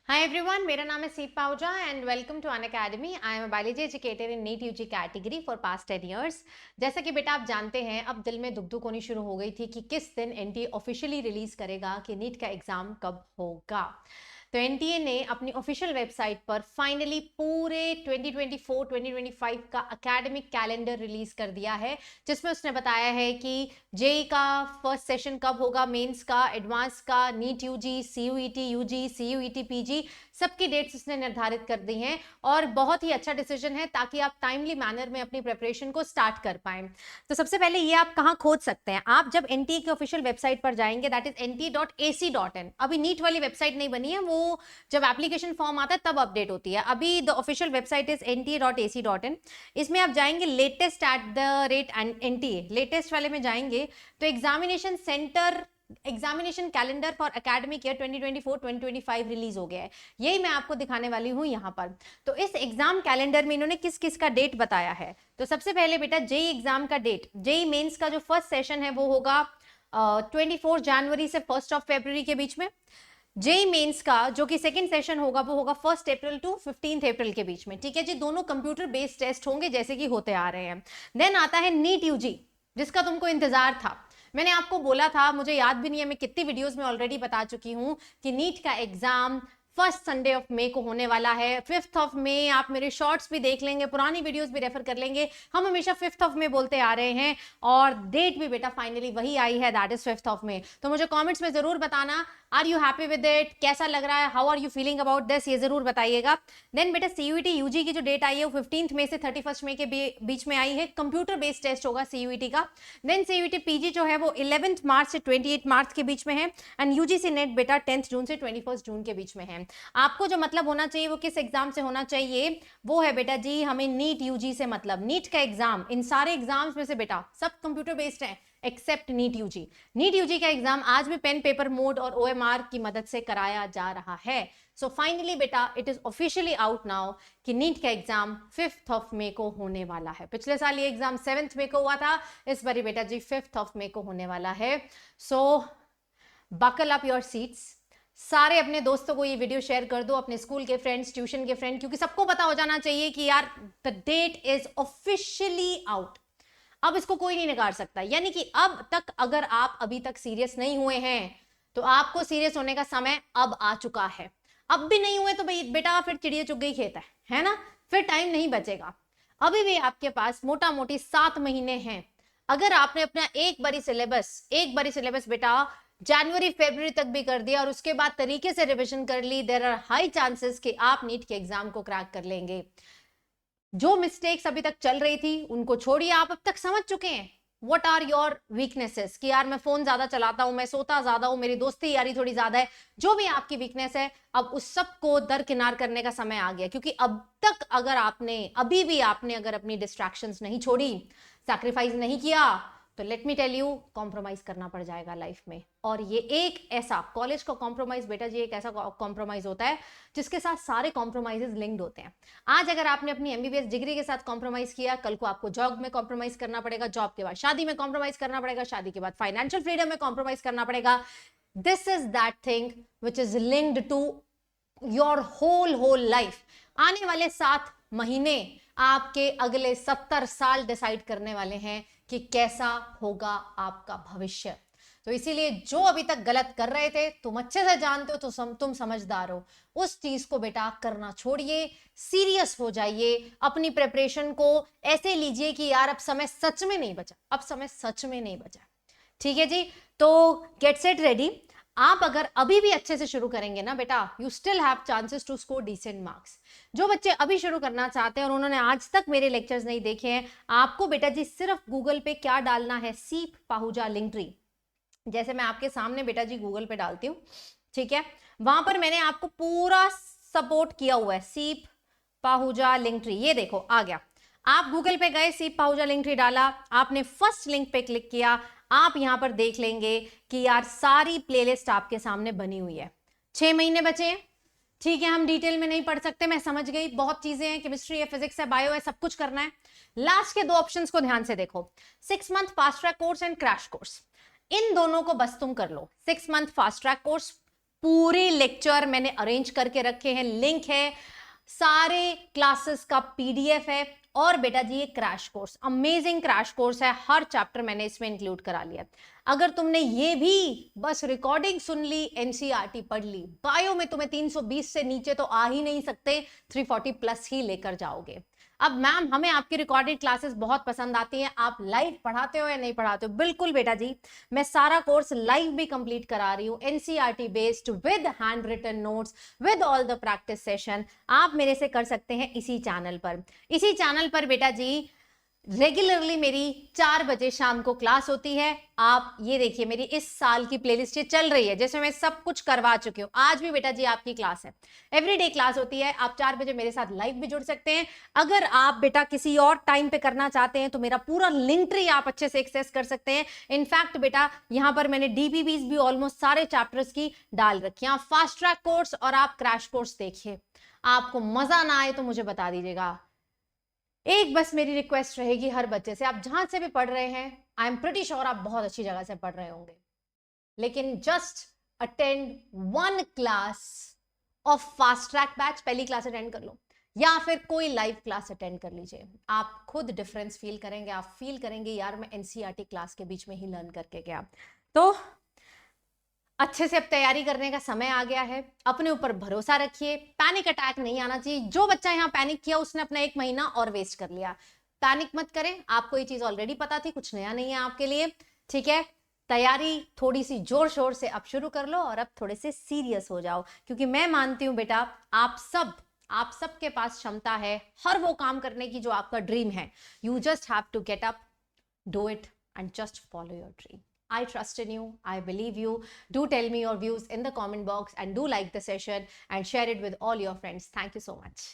Hi everyone, मेरा नाम है सीप Pahuja and welcome to Unacademy. I am a biology educator in NEET UG category for past 10 years. जैसा कि बेटा आप जानते हैं, अब दिल में दुख होनी शुरू हो गई थी कि किस दिन एनटीए ऑफिशियली रिलीज करेगा कि नीट का एग्जाम कब होगा। तो एनटीए ने अपनी ऑफिशियल वेबसाइट पर फाइनली पूरे 2024-2025 का एकेडमिक कैलेंडर रिलीज कर दिया है, जिसमें उसने बताया है कि जेई का फर्स्ट सेशन कब होगा, मेंस का, एडवांस का, NEET UG, CUET UG, CUET PG, सबकी डेट्स उसने निर्धारित कर दी हैं। और बहुत ही अच्छा डिसीजन है ताकि आप टाइमली मैनर में अपनी प्रिपरेशन को स्टार्ट कर पाएं। तो सबसे पहले ये आप कहाँ खोज सकते हैं, आप जब एनटीए की ऑफिशियल वेबसाइट पर जाएंगे, दैट इज nta.ac.in। अभी नीट वाली वेबसाइट नहीं बनी है, वो जब एप्लीकेशन फॉर्म आता है तब अपडेट होती है। अभी the official website is nta.ac.in। इसमें आप जाएंगे latest at the rate NTA, latest वाले में जाएंगे तो examination centre, examination calendar for academic year 2024-2025 release हो गया है। यही मैं आपको दिखाने वाली हूं यहाँ पर। तो इस एग्जाम कैलेंडर में इन्होंने किस किस का डेट बताया है। तो सबसे पहले बेटा जेई एग्जाम का डेट, जेई मेंस का जो फर्स्ट सेशन है वो होगा 24 जनवरी से 1 फरवरी के बीच में। जेई मेंस का जो कि सेकंड सेशन होगा वो होगा 1 अप्रैल टू 15 अप्रैल के बीच में। ठीक है जी, दोनों कंप्यूटर बेस्ड टेस्ट होंगे जैसे कि होते आ रहे हैं। देन आता है नीट यूजी, जिसका तुमको इंतजार था। मैंने आपको बोला था, मुझे याद भी नहीं है मैं कितनी वीडियोस में ऑलरेडी बता चुकी हूं कि नीट का exam first Sunday of May को होने वाला है। 5 मई, आप मेरे शॉर्ट्स भी देख लेंगे, पुरानी वीडियोस भी रेफर कर लेंगे, हम हमेशा 5 मई बोलते आ रहे हैं और डेट भी बेटा फाइनली वही आई है, दैट इज 5 मई। तो मुझे कमेंट्स में जरूर बताना, are you happy with it, कैसा लग रहा है, how are you feeling about this, ये जरूर बताइएगा। देन बेटा सीयूईटी यूजी की जो डेट आई है वो 15 मई से 31 मई के बीच में आई है। कंप्यूटर बेस्ड टेस्ट होगा सीयूईटी का। देन सीयूईटी पीजी जो है वो 11 मार्च से 28 मार्च के बीच में है एंड यूजीसी नेट बेटा 10 जून से 21 जून के बीच में है। आपको जो मतलब होना चाहिए वो किस एग्जाम से होना चाहिए, वो है बेटा जी हमें नीट यूजी से मतलब। नीट का एग्जाम, इन सारे एग्जाम्स में से बेटा सब कंप्यूटर बेस्ड है except NEET UG. NEET UG का एग्जाम आज भी पेन पेपर मोड और ओएमआर की मदद से कराया जा रहा है। सो फाइनली बेटा it is officially out now कि नीट का एग्जाम 5 मई को होने वाला है। पिछले साल ये एग्जाम 7 मई को हुआ था, इस बार बेटा जी 5 मई को होने वाला है। सो बकल अप योर सीट्स। सारे अपने दोस्तों को ये वीडियो शेयर कर दो, अपने स्कूल के फ्रेंड्स, ट्यूशन के फ्रेंड, क्योंकि सबको पता हो जाना चाहिए कि यार the date is officially out. अब इसको कोई नहीं नकार सकता। यानी कि अब तक अगर आप अभी तक सीरियस नहीं हुए हैं तो आपको सीरियस होने का समय अब आ चुका है। अब भी नहीं हुए तो बेटा फिर चिड़िया चुग गई खेत है ना, फिर टाइम नहीं बचेगा। अभी भी आपके पास मोटा मोटी 7 महीने हैं। अगर आपने अपना एक बारी सिलेबस बेटा जनवरी फरवरी तक भी कर दिया और उसके बाद तरीके से रिवीजन कर ली, देयर आर हाई चांसेस कि आप नीट के एग्जाम को क्रैक कर लेंगे। जो मिस्टेक्स अभी तक चल रही थी उनको छोड़िए, आप अब तक समझ चुके हैं व्हाट आर योर वीकनेसेस, कि यार मैं फोन ज्यादा चलाता हूं, मैं सोता ज्यादा हूं, मेरी दोस्ती यारी थोड़ी ज्यादा है, जो भी आपकी वीकनेस है अब उस सब को दरकिनार करने का समय आ गया। क्योंकि अब तक अगर आपने अभी भी आपने अगर अपनी डिस्ट्रैक्शंस नहीं छोड़ी, सैक्रिफाइस नहीं किया, तो let me tell you compromise करना पड़ जाएगा लाइफ में। और ये एक ऐसा कॉलेज का कॉम्प्रोमाइज बेटा जी एक ऐसा कॉम्प्रोमाइज होता है जिसके साथ सारे कॉम्प्रोमाइजेस लिंक्ड होते हैं। आज अगर आपने अपनी एमबीबीएस डिग्री के साथ कॉम्प्रोमाइज किया, कल को आपको जॉब में कॉम्प्रोमाइज करना पड़ेगा, जॉब के बाद शादी में कॉम्प्रोमाइज करना पड़ेगा, शादी के बाद फाइनेंशियल फ्रीडम में कॉम्प्रोमाइज करना पड़ेगा। This is that thing which is linked to your whole life. आने वाले 7 महीने आपके अगले 70 साल डिसाइड करने वाले हैं कि कैसा होगा आपका भविष्य। तो इसीलिए जो अभी तक गलत कर रहे थे, तुम अच्छे से जानते हो, तो तुम समझदार हो, उस चीज को बेटा करना छोड़िए, सीरियस हो जाइए, अपनी प्रिपरेशन को ऐसे लीजिए कि यार अब समय सच में नहीं बचा, अब समय सच में नहीं बचा। ठीक है जी, तो गेट सेट रेडी। आप अगर अभी भी अच्छे से शुरू करेंगे ना बेटा, you still have chances to score decent marks. जो बच्चे अभी शुरू करना चाहते हैं और उन्होंने आज तक मेरे लेक्चर्स नहीं देखे हैं, आपको बेटा जी सिर्फ गूगल पे क्या डालना है, सीप पाहुजा लिंक्ट्री। जैसे मैं आपके सामने बेटा जी गूगल पे डालती हूँ, ठीक है, वहां पर मैंने आपको पूरा सपोर्ट किया हुआ है, सीप पाहुजा लिंक्ट्री। ये देखो आ गया, आप गूगल पे गए, सीप पाहुजा लिंक्ट्री डाला, आपने फर्स्ट लिंक पे क्लिक किया, आप यहां पर देख लेंगे कि यार सारी प्लेलिस्ट आपके सामने बनी हुई है। 6 महीने बचे हैं, ठीक है, हम डिटेल में नहीं पढ़ सकते, मैं समझ गई, बहुत चीजें हैं, केमिस्ट्री है, फिजिक्स है, बायो है, सब कुछ करना है। लास्ट के 2 ऑप्शंस को ध्यान से देखो, 6 month fast track course and crash course. इन दोनों को बस तुम कर लो। 6 मंथ फास्ट ट्रैक कोर्स पूरी लेक्चर मैंने अरेंज करके रखे हैं, लिंक है, सारे क्लासेस का पीडीएफ है। और बेटा जी ये crash course, amazing crash course है, हर चैप्टर मैंने इसमें इंक्लूड करा लिया। अगर तुमने ये भी बस रिकॉर्डिंग सुन ली, एनसीईआरटी पढ़ ली, बायो में तुम्हें 320 से नीचे तो आ ही नहीं सकते, 340 प्लस ही लेकर जाओगे। अब मैम हमें आपकी रिकॉर्डेड क्लासेस बहुत पसंद आती हैं, आप लाइव पढ़ाते हो या नहीं पढ़ाते हो? बिल्कुल बेटा जी, मैं सारा कोर्स लाइव भी कंप्लीट करा रही हूँ, NCERT based, with hand written notes, with all the practice session. आप मेरे से कर सकते हैं इसी चैनल पर। इसी चैनल पर बेटा जी रेगुलरली मेरी 4 बजे शाम को क्लास होती है। आप ये देखिए मेरी इस साल की प्लेलिस्ट ये चल रही है, जैसे मैं सब कुछ करवा चुकी हूँ। आज भी बेटा जी आपकी क्लास है, एवरीडे क्लास होती है। आप 4 बजे मेरे साथ लाइव भी जुड़ सकते हैं। अगर आप बेटा किसी और टाइम पे करना चाहते हैं तो मेरा पूरा लिंक ट्री आप अच्छे से एक्सेस कर सकते हैं। इनफैक्ट बेटा यहाँ पर मैंने डीपीबीज भी ऑलमोस्ट सारे चैप्टर्स की डाल रखी है। आप फास्ट ट्रैक कोर्स और आप क्रैश कोर्स देखिए, आपको मजा ना आए तो मुझे बता दीजिएगा। एक बस मेरी रिक्वेस्ट रहेगी हर बच्चे से, आप जहां से भी पढ़ रहे हैं, आई एम प्रिटी श्योर आप बहुत अच्छी जगह से पढ़ रहे होंगे, लेकिन just attend 1 class of fast track batch. पहली क्लास अटेंड कर लो या फिर कोई लाइव क्लास अटेंड कर लीजिए, आप खुद डिफरेंस फील करेंगे। आप फील करेंगे यार मैं एनसीईआरटी क्लास के बीच में ही लर्न करके गया। तो अच्छे से अब तैयारी करने का समय आ गया है, अपने ऊपर भरोसा रखिए, पैनिक अटैक नहीं आना चाहिए। जो बच्चा यहाँ पैनिक किया उसने अपना 1 महीना और वेस्ट कर लिया। पैनिक मत करें, आपको ये चीज ऑलरेडी पता थी, कुछ नया नहीं है आपके लिए, ठीक है। तैयारी थोड़ी सी जोर शोर से अब शुरू कर लो और अब थोड़े से सीरियस हो जाओ, क्योंकि मैं मानती हूं बेटा आप सबके पास क्षमता है हर वो काम करने की जो आपका ड्रीम है। You just have to get up, do it and just follow your dream. I trust in you. I believe you. Do tell me your views in the comment box and do like the session and share it with all your friends. Thank you so much.